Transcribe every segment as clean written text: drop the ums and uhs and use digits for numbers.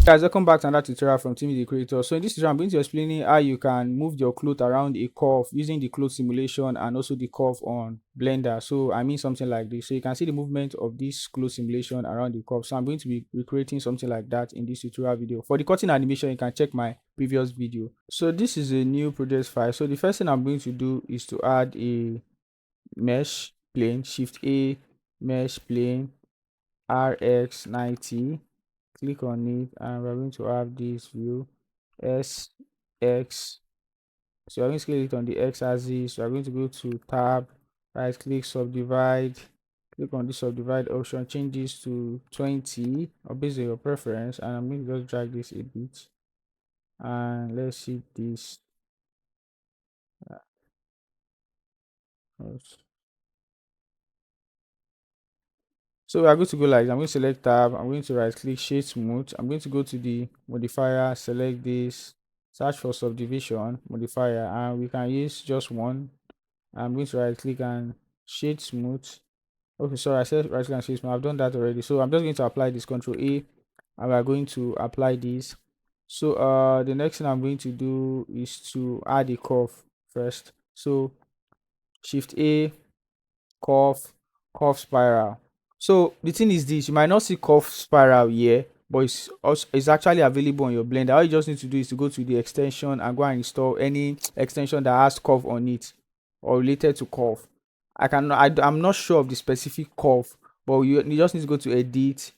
Guys, welcome back to another tutorial from Team the Creator. So in this tutorial, I'm going to explain how you can move your cloth around a curve using the cloth simulation and also the curve on Blender. So I mean something like this. So you can see the movement of this cloth simulation around the curve. So I'm going to be recreating something like that in this tutorial video. For the cutting animation, you can check my previous video. So this is a new project file. So the first thing I'm going to do is to add a mesh plane, Shift A, mesh plane, RX90. Click on it, and we're going to have this view s x. So we're going to click on the x axis. So we're going to go to tab, right click, subdivide. Click on the subdivide option, change this to 20 or based on your preference, and I'm going to just drag this a bit, and let's see this. uh, So we are going to go like this. I'm going to select tab. I'm going to right click, shade smooth. I'm going to go to the modifier, select this, search for subdivision modifier, and we can use just one. I'm going to right click and shade smooth. Okay, sorry, I said right click and shade smooth. I've done that already. So I'm just going to apply this, Control A, and we are going to apply this. So the next thing I'm going to do is to add a curve first. So Shift A, curve, curve spiral. So the thing is this, you might not see curve spiral here, but it's actually available on your Blender. All you just need to do is to go to the extension and go and install any extension that has curve on it or related to curve. I'm not sure of the specific curve, but you just need to go to edit,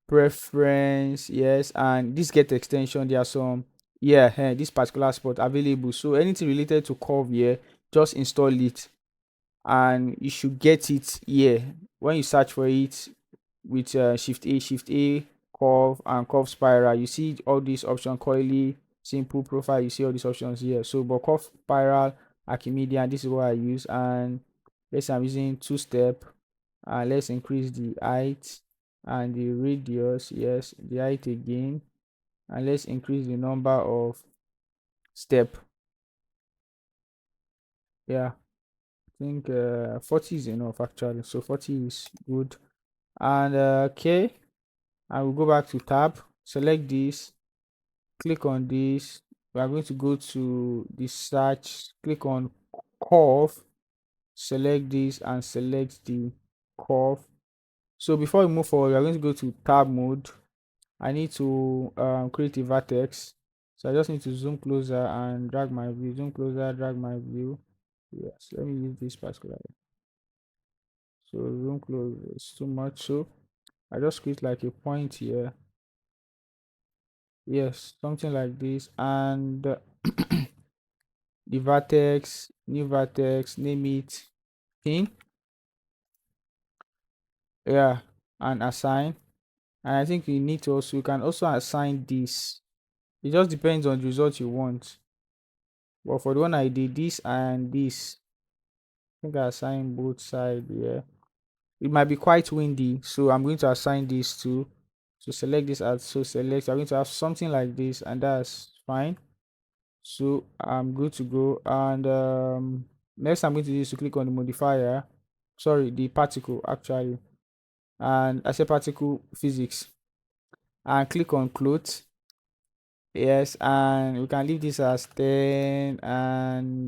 preference, yes, and this get extension. There are some, yeah, this particular spot available. So anything related to curve here, just install it and you should get it here. When you search for it with shift A, curve and curve spiral, you see all these options, coily, simple, profile. You see all these options here. So but curve spiral, Archimedean, this is what I use. And let's say I'm using two-step, and let's increase the height and the radius, yes, the height again, and let's increase the number of step. Yeah, I think 40 is enough actually. So 40 is good. And okay, I will go back to tab, select this, click on this. We are going to go to the search, click on curve, select this and select the curve. So before we move forward, we are going to go to tab mode. I need to create a vertex. So I just need to zoom closer and drag my view, zoom closer, drag my view. Yes, let me use this particular. So zoom close, it's too much. So I just create like a point here. Yes, something like this. And the vertex, new vertex, name it pin. Yeah, and assign. And I think you can also assign this. It just depends on the result you want. But for the one I did, this and this, I think I assign both sides. Yeah, it might be quite windy, so I'm going to assign this to. So select this as, so select. I'm going to have something like this, and that's fine. So I'm good to go. And next I'm going to do is to click on the modifier, sorry, the particle actually, and I say particle physics, and click on cloth. Yes, and we can leave this as 10, and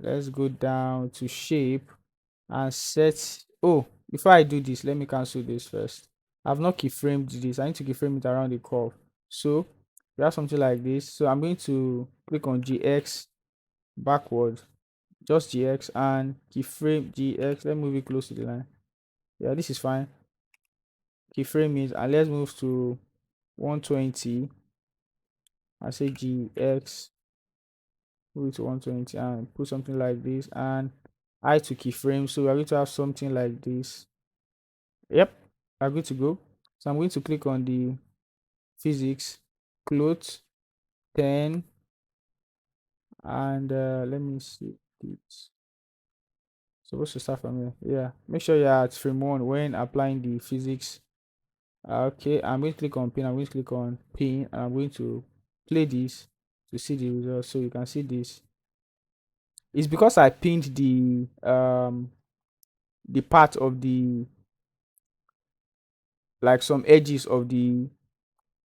let's go down to shape and set. Oh, before I do this, let me cancel this first. I've not keyframed this. I need to keyframe it around the curve. So we have something like this. So I'm going to click on GX backward, just GX, and keyframe GX. Let's move it close to the line. Yeah, this is fine. Keyframe it, and let's move to 120. I say GX, move it to 120, and put something like this, and I to keyframe. So we're going to have something like this. Yep, we're good to go. So I'm going to click on the physics, cloth, 10, and let me see this. Supposed to start from here. Yeah, make sure you're at frame 1 when applying the physics. Okay, I'm going to click on pin. I'm going to click on pin, and I'm going to play this to see the results. So you can see this. It's because I pinned the part of the, like some edges of the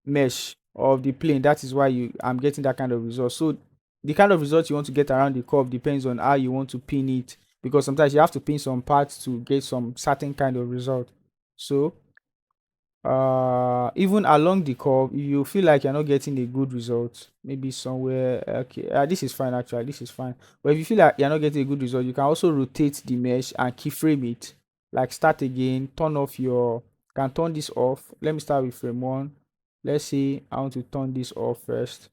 mesh. of the plane. That is why I'm getting that kind of result. So the kind of result you want to get around the curve depends on how you want to pin it, because sometimes you have to pin some parts to get some certain kind of result. So even along the curve, you feel like you're not getting a good result, maybe somewhere, okay, this is fine, actually this is fine. But if you feel like you're not getting a good result, you can also rotate the mesh and keyframe it, like start again, turn off your, can turn this off. Let me start with frame one. Let's say I want to turn this off first.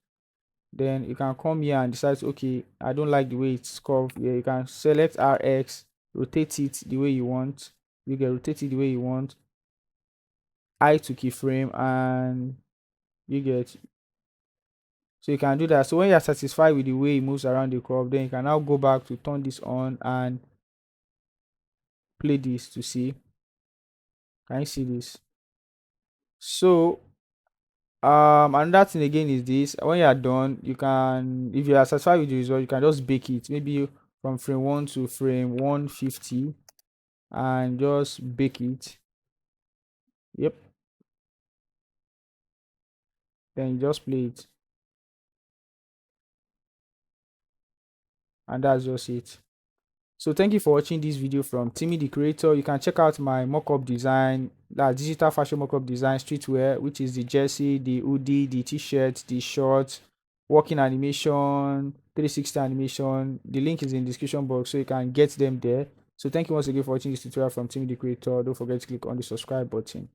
Then you can come here and decide, okay, I don't like the way it's curved. Yeah, you can select RX, rotate it the way you want. You can rotate it the way you want. I to keyframe, and you get, so you can do that. So when you're satisfied with the way it moves around the curve, then you can now go back to turn this on and play this to see. Can you see this? So another thing again is this: when you are done, you can, if you are satisfied with the result, you can just bake it, maybe from frame 1 to frame 150, and just bake it. Yep. Then you just play it, and that's just it. So thank you for watching this video from Timmy the Creator. You can check out my mockup design, that digital fashion mockup design streetwear, which is the jersey, the hoodie, the t-shirt, the shorts, working animation, 360 animation. The link is in the description box, so you can get them there. So thank you once again for watching this tutorial from Timmy the Creator. Don't forget to click on the subscribe button.